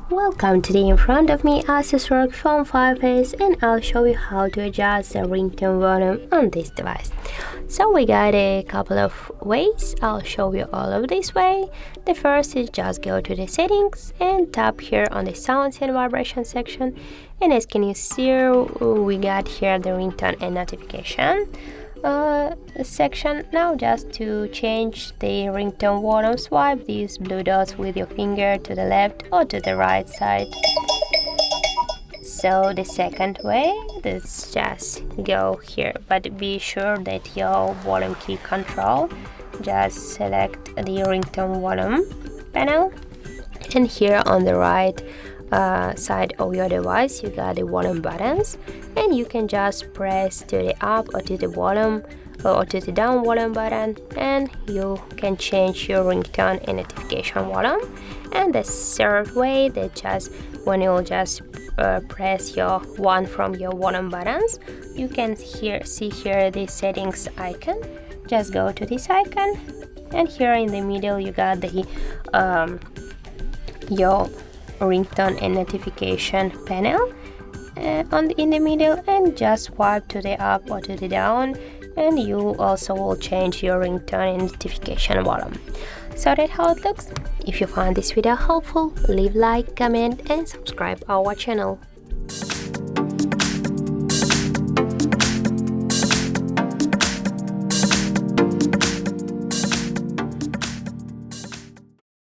Welcome, today in front of me Asus ROG Phone 5S, and I'll show you how to adjust the ringtone volume on this device. So we got a couple of ways. I'll show you all of this way. The first is just go to the settings and tap here on the sounds and vibration section, and as can you see, we got here the ringtone and notification section. Now just to change the ringtone volume, swipe these blue dots with your finger to the left or to the right side. So the second way is just go here, but be sure that your volume key control, just select the ringtone volume panel, and here on the right side of your device you got the volume buttons, and you can just press to the up or to the volume or to the down volume button, and you can change your ringtone and notification volume. And the third way, that just when you just press your one from your volume buttons, you can see here the settings icon. Just go to this icon, and here in the middle you got the your ringtone and notification panel in the middle, and just swipe to the up or to the down, and you also will change your ringtone and notification volume. So that's how it looks. If you find this video helpful, leave like, comment and subscribe our channel.